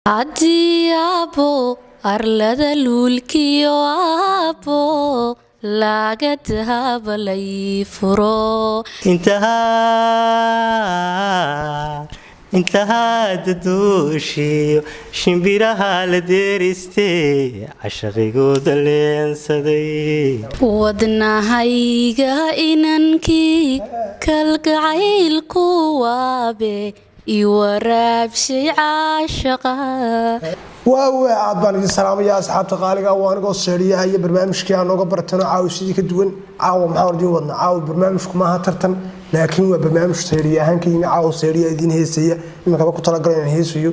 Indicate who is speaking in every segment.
Speaker 1: عدي أبو أرلد لولكيو أبو لاقتها بلي فرو
Speaker 2: انتهى ددوشي شنبيرها لديرستي عشقي قود اللي انسدي
Speaker 1: ودنا هايقا إنانكي كالقعيل كوابي يوراب شي عاشقا
Speaker 3: واو عبان السلام يا اصحاب تقاليقا وانا قو سيريا هي برنامجكي aan uga bartano caawishii ka duwan caaw maxaan idin wadna caaw barnaamijku ma aha tartan laakiin waa barnaamij seeriya ahaan keenay caaw seeriya idin heesaya imika ku tala galay inaan heesayo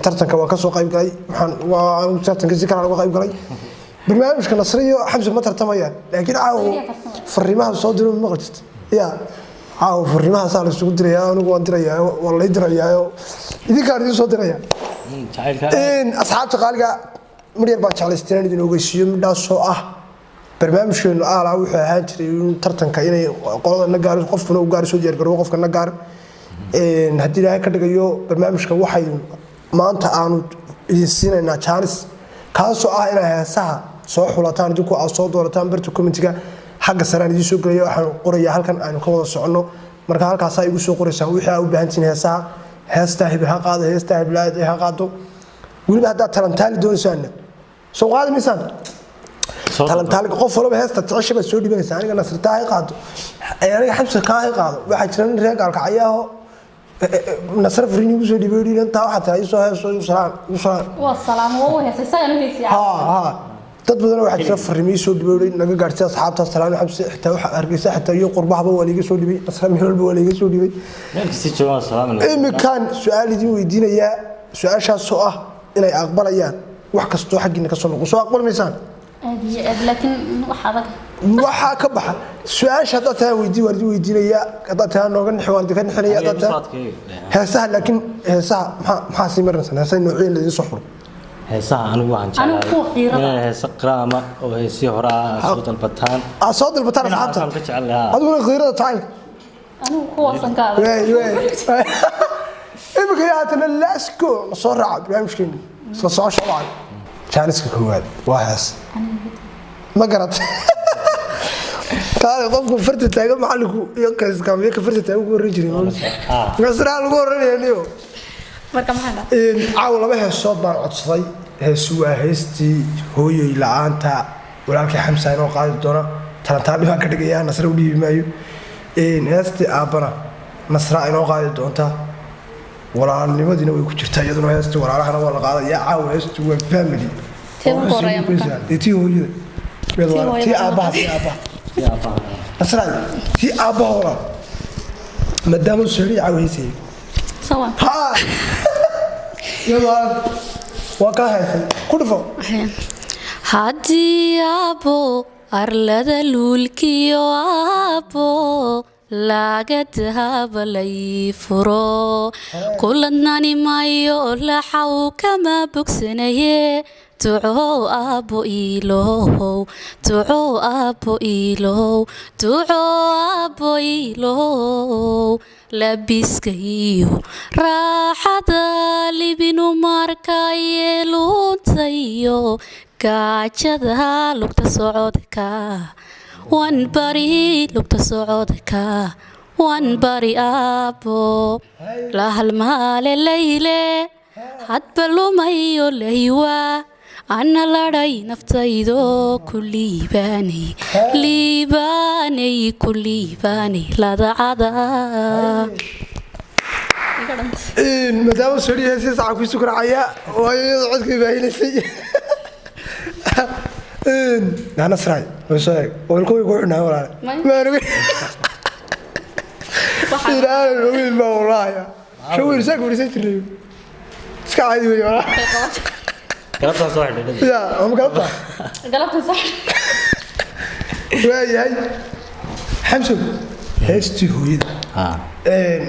Speaker 3: tartanka waan ka soo qayb galay waa tartanka si kala uga qayb galay barnaamijka nasriyo xamsi ma tartamayaan laakiin caaw fariimaha soo diray ma qaldid ya caaw fariimaha saa la isugu dirayaa anigu waan dirayaa waa la dirayaa idinka idin soo dirayaa أصحاب تقاليقا مريال بان جعلستينان idin ogeysiyo midhaasoo ah barnaamijkeenu aala wuxuu ahaan jiray tartanka inay qolada gaar qofkuna u gaar soo diyaar garow qofkana gaar hadii ilaahay ka dhigayo barnaamijka waxay maanta aanu idin siinaynaa chance kaasoo ah inay heesaha soo xulataan idinku aad soo doorataan barta commentiga xagga saraan idin soo galayo waxaan qorayaa halkan aynu ka wada socono marka halkaas ay igu soo qoraysaan wixii aad u baahan tihiin heesaha heesta hibaha qaado heesta hiblaad ay qaado waliba hada talantaali doonaysan soo qaad misan talantaali qof walba heesta tacashaba soo dhibaysan aniga nasrta ay qaado aniga xabsi ka ay qaado waxa jiran reer gaalka ayaaho nasr fariin ugu soo dhibayay inta waxa tahay soo heeso
Speaker 4: waa salaam waa heesay sagan heesay
Speaker 3: dad badan waxa jira fariimay soo dhibayay naga gaartay asxaabta salaam xabsi xitaa waxa argaysa xitaa iyo qurbahaba waa liiga soo dhibay nasr meelba waa liiga soo dhibay imkaan su'aal idin weydiinaya su'aashaas oo ah inay aqbalayaan wax kasto xaqiina ka soo noqo soo aqbalmaysan
Speaker 4: laakiin
Speaker 3: waxa ka baxa su'aasha hada taa weydiinaya hada taa nooga xawaan degan xilaya hada taa heesaha laakiin heesaha maxaa si marnaysan heesaha noociyada idin soo xuro
Speaker 2: heesaha anigu waxaan jeclahay heesa qraama oo heesi hore soo dalbataan
Speaker 3: asxaabta aduna qiirada taayilka
Speaker 4: anigu kuwaasan ka
Speaker 3: way imika yaatana laasko soo raac barnaamijkeena isla socosho waa jaaniska koowaad waa hees ma garat taariikh qofku farta taagan macallinku iyo kaamiyay ka farta taagan ugu horeeyay nasraa lagu horeeyay
Speaker 4: marka maxaa
Speaker 3: caaw laba heesood baan codsaday heesu waa heestii hooyay la'aanta walaalkii xamsa inoo qaadi doona talantaali baan ka dhigayaa nasra u dhiibi maayo heestii aabana nasra inoo qaadi doonta walaalnimadina way ku jirtaa iyaduna heestii walaalahana waa la qaadayaa caaw heestii waa family tii hooyada tii aabaha nasra tii aabaha walaal maadaama uu soo caaw heesay
Speaker 1: سوا
Speaker 3: ها يلا وكاهي كلفو
Speaker 1: عدي أبو أرلد لولكيو أبو لاقتها بلي فرو كلنا نمايو لحو كما بكسنيه تعو أبو إيلو تعو أبو إيلو تعو أبو إيلو لبسكيو راحة لبنو ماركاي لونتيو كاجدها لوكتا سعودكا وان بري لوكتا سعودكا وان بري أبو لهالمال الليلة حتبلو مايو ليوا أنا لدي نفتيدو كل باني ليباني كل باني لا دعدا
Speaker 3: مدام سوري هسي صعب في سكر عيا ويقعد كيف هيلسي أنا سراي وساي والكل يقولنا ولا ما نبي لا نبي ما ورايا شو يرسك ورسيت لي سكاي ويا
Speaker 2: قلبتها صح
Speaker 3: يا أم
Speaker 4: قلبتها صح
Speaker 3: وياي حمسو هستي هويدا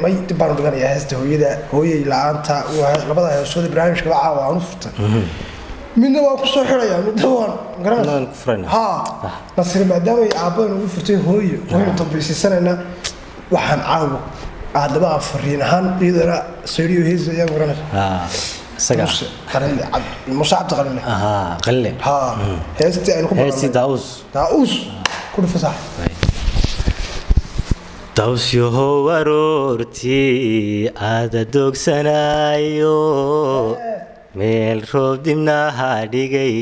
Speaker 3: ما يتبارو دغان يا هستي هويدا هويي لعنتا labada heesood barnaamijka waxa aan u furtay midna waa ku soo xiraya midna waan
Speaker 2: garanaa ku furayna
Speaker 3: ha nasir maadaama ay aabban ugu furtay hooyo way tabiisisanayna waxaan caawo aadaba fariin ahaan iyadana sariyo heesaya garanaa
Speaker 2: isaga
Speaker 3: qarale musaab taqalne
Speaker 2: qalle
Speaker 3: heesti aynu ku
Speaker 2: heesti daus
Speaker 3: ku fasax
Speaker 2: daus yo warorti aada dogsanayo meel roob dibnaha dhigay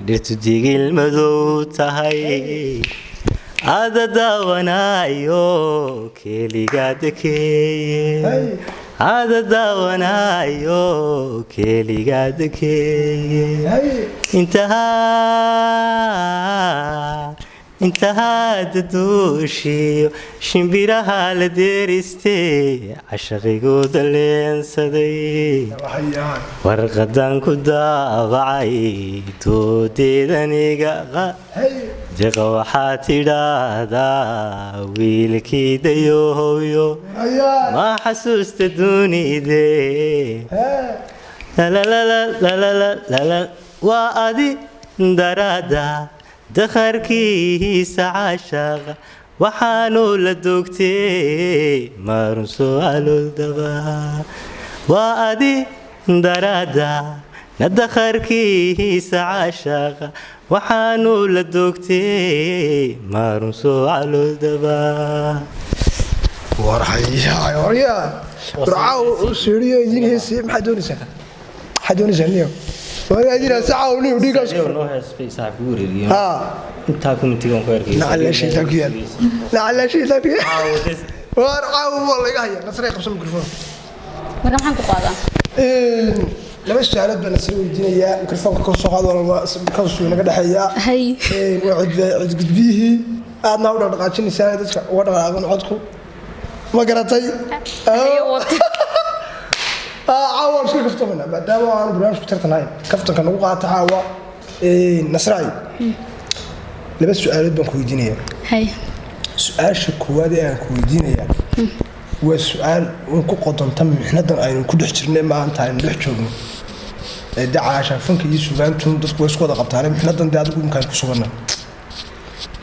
Speaker 2: dhirtu digil madow tahay aada daawanayo keliga dekeeye aada daawanayo keliga dekeeye intaha daduushiyo shimbiraha la deeristee cashaqigooda leensaday warqadan ku daabacay doodeedaniga deqa waxaa tidhaahdaa wiilkii dayohowyo ma xasuusta dunide waa adi daraada dakharkiisa caashaqa waxaanu la doogtee maarun su'aaloodaba waa adi daraada nadakharkiisa caashaqa waxaanu la doogtee maarun su'aaloodaba
Speaker 3: warxaya burcaaw siriyo idin heesi maxaa doonaysaa niyo وأنا ساعوني وديكاس
Speaker 2: نو هسبيس عبوري انت كنت تقول كويس
Speaker 3: لا شيء تاكيل لا شيء تاكيل ورعاو والله هيا نصري قبل الميكروفون
Speaker 4: مرة maxaan ku qaadaa
Speaker 3: laba su'aalood baan soo weydiinayaa mikrofoonka ka soo qaado ka soo naga dhaxaya waa cid gudbiyihii aadna u dhaqaajinaysaa dadka uga dhaqaaqan codku ma garatay عاوة شو كفتمنا بعدها أنا برنامج كترت نايم كفتك أنا وقعت عاوة نصراي لبس سؤال بنكويدينية
Speaker 1: هاي
Speaker 3: سؤال شكوادي أنا كويدينية والسؤال ونكو قدم تم إحنا دنا أي نكون حشرنا ما أنت عين نحشرنا دعاء عشان فنك يسوع أنتم تصبوا يسقط قبطان إحنا دنا ده تقول مكان كسبنا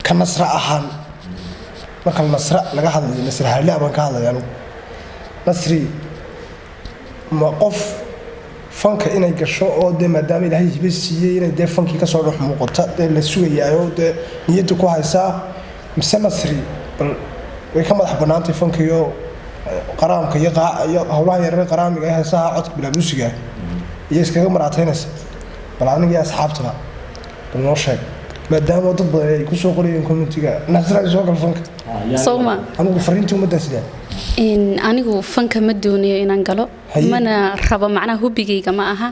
Speaker 3: كان نصرا أحد ما كان نصرا لقى هذا نصرا هلا ما كان هذا يعني نصري ما قف فنك إنه يكشوا أو ده مدام إلهي بس إنه ده فنك يكسر روح مقطع ده لسوي أو ده نيته كويسة مسمى سري ويكمل حبنا أنت فنك يو قرام كيقع هؤلاء يرمي قرام يجاه ساعة عطك بلا موسيقى يسكت مرتين بلا أنا جاي أصحاب تبع بالنشاط مدام وضد يكسر قريب يكون تيجا نزرع زوج الفنك
Speaker 1: صوما
Speaker 3: أنا قفرين مدة سنة
Speaker 1: إن أنا فنك مدوني إن أنقله mana rabo macna hubigayga ma aha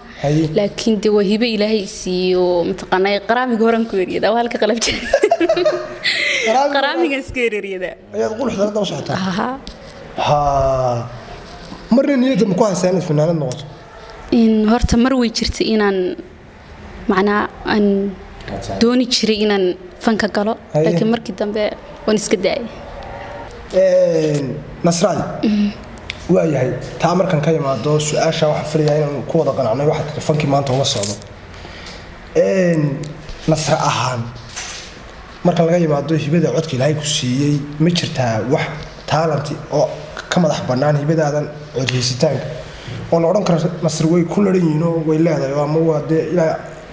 Speaker 1: laakiin de wahibe ilaahay siiyo mataqaanay qaraamiga horan ku yeeriyada halka qalab jira qaraamiga iskeeriyada
Speaker 3: ayaad qul xidada daba socotaa ha marna niyada ma ku haysan fanaanad noqoto
Speaker 1: in horta mar way jirtay inaan macna aan dooni jiray inaan fanka galo laakiin markii dambe waan iska daayay
Speaker 3: nasraay waayahay taa markan ka yimaado su'aasha waxa filayaa inaan ku wada qanacnay waxa telefoonki maanta uma socdo nasra ahaan marka laga yimaado hibada codka Ilaahay ku siiyay ma jirtaa wax talent oo ka madax banaan hibadaadan codheysitaanka oo la oran karo nasr way ku leeyihiin oo way leedahay ama waa de ilaa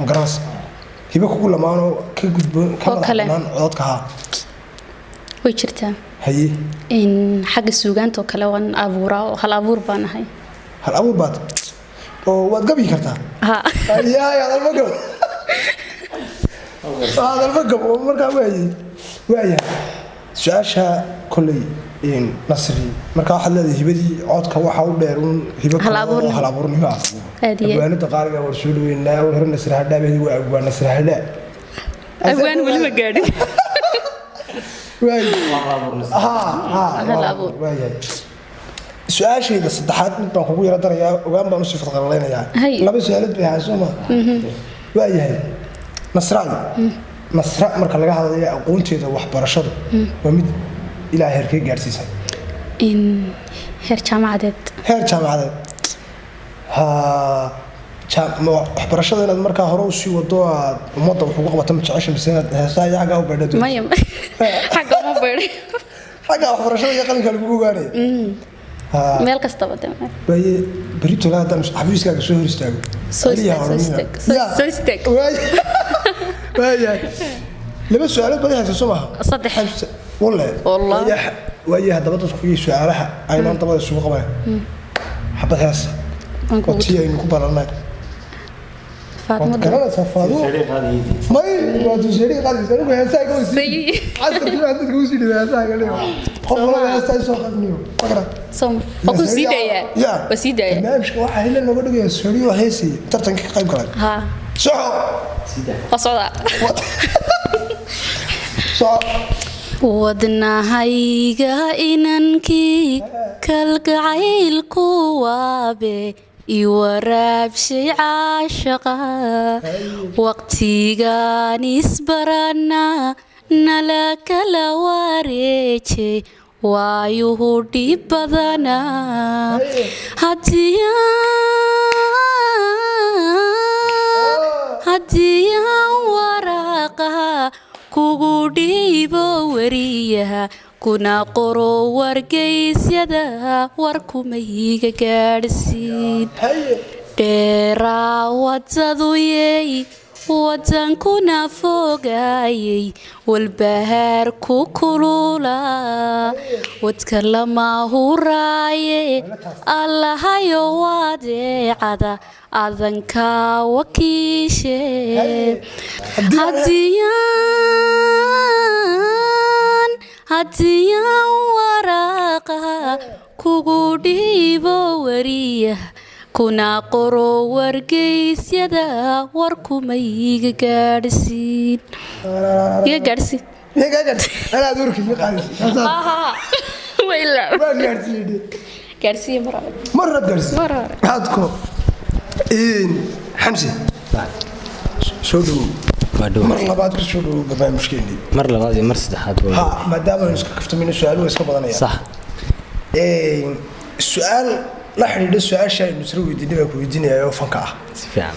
Speaker 3: garas hiba ku lamaano ka gudbo ka madax banaan codka ha
Speaker 1: way jirtaa
Speaker 3: haye
Speaker 1: in xagga suugaanta kale waan abuuraa hal abuur baan ahay
Speaker 3: hal abuur baad oo waad gabi kartaa
Speaker 1: ha
Speaker 3: yaa dalba gab dalba gab marka waaya su'aasha kulli in nasri marka waxa la hibadii codka waxa u dheer hiba hal abuurnimo abwaanada qaaliga warsuulweynaa oo hore nasri hadhaabay waa abwaan nasri hadhaa
Speaker 1: abwaan wali ma gaadhin
Speaker 3: سؤال شيء بس الضحات نبغى نقول يا ترى يا وقام بنصف القليلين يا لابس سؤالات بها سوما ويا هي نصراني نصر مرك لقى هذا يا قونتي ذا وحبرشة ومد إلى هركي جالسين
Speaker 1: إن هرشة معدد
Speaker 3: ها waxbarashada inaad markaa hore u sii wado umada wuxuu qabata ma jeceshay bisana heesaa yaga u beedhado
Speaker 1: xaga ma beedhay
Speaker 3: xaga waxbarashada iyo qalinka lagu ogaanay
Speaker 1: meel kastaba de
Speaker 3: bay berito la hadaan xafiiskaaga soo hor istaago
Speaker 1: soo istaag
Speaker 3: waaya laba su'aalo badan hayso Soomaa
Speaker 1: saddex
Speaker 3: wallahi waaya hadaba dadku iyo su'aalaha ayna dabada suuq qabaan xabad hees qofkii aynu ku baranay فاطمة كلام سفاضو ما يبغى تشتري قاعد يسألوك يا سايق وسي عسكر كل واحد تقول شيء يا سايق اليوم خلاص يا سايق سوق النيو فكرة
Speaker 1: سوم أكو سيدة يا بسيدة
Speaker 3: ما مش واحد هلا نقول لك سوري وهيسي ترتن قايم كلام
Speaker 1: ها
Speaker 3: صح
Speaker 2: سيدة
Speaker 1: قصدا
Speaker 3: صح
Speaker 1: wadnahayga inankii kalgacaylku waabe iwaraabshay caashaqa waqtigaan isbarana nala kala wareeje waayuhu dhib badana hadiyaan waraaqa kugu dhiibo wariyaha kuna qoro wargeysyada warkuma iga gaadhsiin dheeraa wadaduyey wadankuna fogaayey walbahaar ku kulula wadka lama huraaye allahayo wadeecada adanka wakiishe hadiyaan waraaqa kugu dhiibo wariyaha kuna qoro wargeysyada warkuma iga gaadhsiin
Speaker 3: أنا أدورك اللي قاعد
Speaker 1: ولا
Speaker 3: قاعد
Speaker 1: gaarsiin
Speaker 3: مرة قاعد هادكو حمزة شو مر لبعض كشو بما مشكلة
Speaker 2: مر لبعض مر صدحات
Speaker 3: ها ما دام نسكفت من السؤال ويسكب ضنيا
Speaker 2: صح
Speaker 3: السؤال لا حريد السؤال شيء نسروي ديننا كويدينا يا وفنكا
Speaker 2: فعلا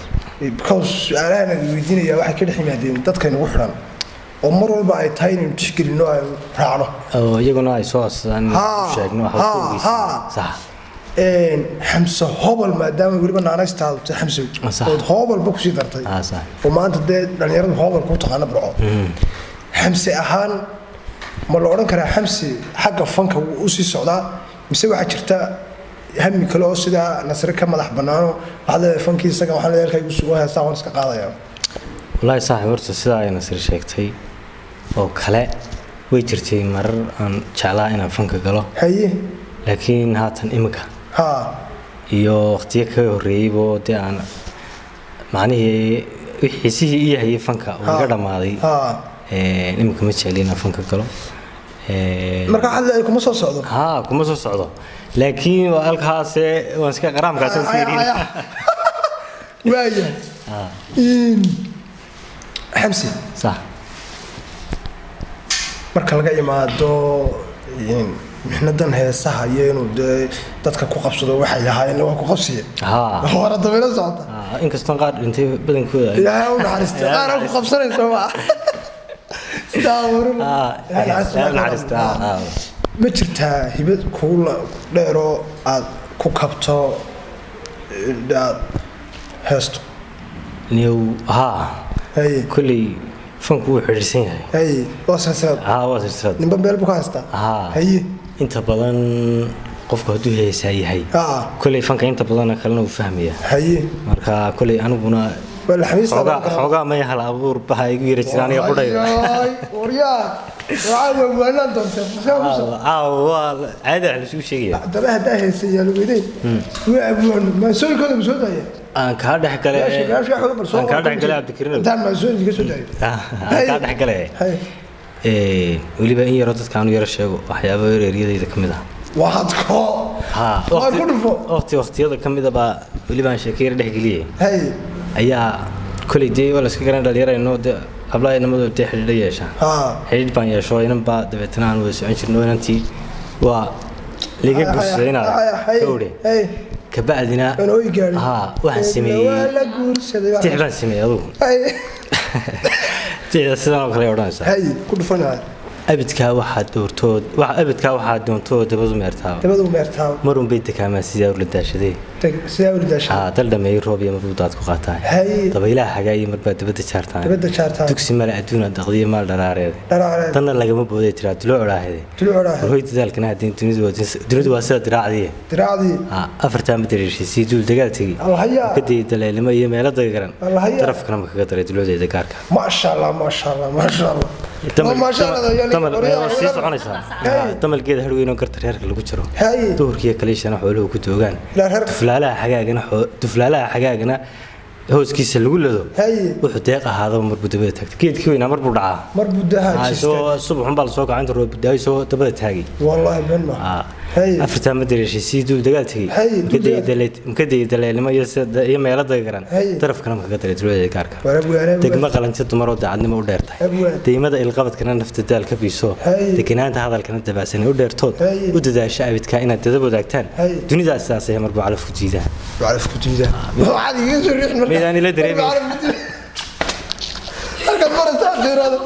Speaker 3: because سؤالنا كويدينا يا واحد كده حمادين تذكر وحرام ومر والبا أي تاين تشكل النوع رعنا
Speaker 2: أو يقولون أي صوص أنا شايف نوع صح
Speaker 3: حمسة هوبل ما دام يقولون أنا استعد حمسة هوبل بكسي درتي
Speaker 2: صح
Speaker 3: وما أنت ده يعني يرد هوبل كنت أنا برعو حمسة أهان ملورن كره حمسة حق فنك وأسي السعودة مسوي حشرته هم كله أسيدا نصر كم ملح بنانو هذا فنكي سكان وحنا ذلك يسووها ساعون سكقاضي يعني
Speaker 2: والله صح ورت السيدا نصر شيكتي أو كلا ويجرتي مر أن شعلا إن فنك قالوا
Speaker 3: هي
Speaker 2: لكن هاتن إمك
Speaker 3: ها
Speaker 2: iyo waqtiga horeeybo de aan macnaheedu wixii iyo hay fanka oo ga dhamaaday nimka ma jeelina fanka galo
Speaker 3: marka xal ay kuma soo socdo
Speaker 2: kuma soo socdo laakiin waa halkaas waan iska qaraamkaas fiirin
Speaker 3: waaya xamsi
Speaker 2: صح
Speaker 3: marka laga imaado محندن هي صح ينو dadka ku qabsado waxay ahaayeen waa ku qabsiye hore dabeyla socota
Speaker 2: in kastan qaar intay badankooda
Speaker 3: ilaahay u naxariisto qaar ku qabsanayso ma daawro ma jirtaa hibad kuula dheero aad ku kabto heesto
Speaker 2: niyo hay kulli fanku wuxuu xiriirsan yahay
Speaker 3: hay waasasad
Speaker 2: waasasad
Speaker 3: nimba meel buu ka haystaa hay
Speaker 2: inta badan qofka haduu heesaa yahay kulli fanka inta badan kalena uu fahmaya
Speaker 3: hay
Speaker 2: marka kulli aniguna
Speaker 3: wala xamiista
Speaker 2: xogaa ma yahay abuur baha igu yiri jiraan iyo qudhay
Speaker 3: wariyaa waa waanan doontaa
Speaker 2: waa caadi ah lagu sheegay
Speaker 3: daba hadaa heesay lagu yiri waa abuur ma soo kooda soo daaya
Speaker 2: aan ka dhax galay aan ka dhax galay abdikariin
Speaker 3: daan ma soo iga soo daaya
Speaker 2: aan ka dhax galay waliba in yaro dadka aanu yaro sheego waxyaabo yaryariyada kamid ah
Speaker 3: waxadko
Speaker 2: waqtiyada kamid ah baa waliba aan sheekay dhex galiyay ayaa kulli day wala iska garan dhalinyarayno qablaay namadu intee xidhiidh yeesha xidhiidh baan yeesho inan baa dabeetana aan wada socon jirno inantii waa liga gursadayna kowde kabacdina waxaan sameeyey tixbaan sameeyey adugu tixda sidaan oo kale odhanaysa
Speaker 3: ku dhufanaa
Speaker 2: abidka waxa doortood waxa abidka waxa doontood dabadu meertaa marun bay deegaama sidaa u daashaday dal dhamay roob iyo maruu daad ku qaataa dabaylaha xagaa iyo marba dabada jaartaan dugsi mala adduuna daqdiye maal daraareed tanna lagama booday tiraa dulo oraahday hooy dadaalkana hadin dunidu waa sida diraacdii afarta madariishii si dul dagaaltigi kadii daleelimo iyo meelada garan tarafkana ma kaga daray dulodeeda gaarka
Speaker 3: ma sha Allah
Speaker 2: tamal geed harweyn oo garta reerka lagu jiro duhurkii kaleeshana xooluhu ku joogaan duflaalaha xagaagana hooskiisa lagu lado wuxuu deeq ahaado marbu dabada taagtay geedkii weynaa marbu dhacaa soo subaxun baa la soo kacay inta roob daay soo dabada taagay
Speaker 3: wallahi benma
Speaker 2: afarta madariishii si dul dagaaltigi kadii daleelimo iyo meelada garan tarafkana ma kaga daray dulodeeda gaarka degma qalanti dumar oo daacadnimo u dheertay deymada ilqabadkana nafta daal ka biiso deganaanta hadalkana dabacsan u dheertood u dadaasha abidka inaad dadab wadaagtaan dunida sidaas ay marbu calaf ku jiidaa
Speaker 3: waxaad iga soo riix markaa
Speaker 2: meedaan ila dareemay
Speaker 3: halka marasa dirado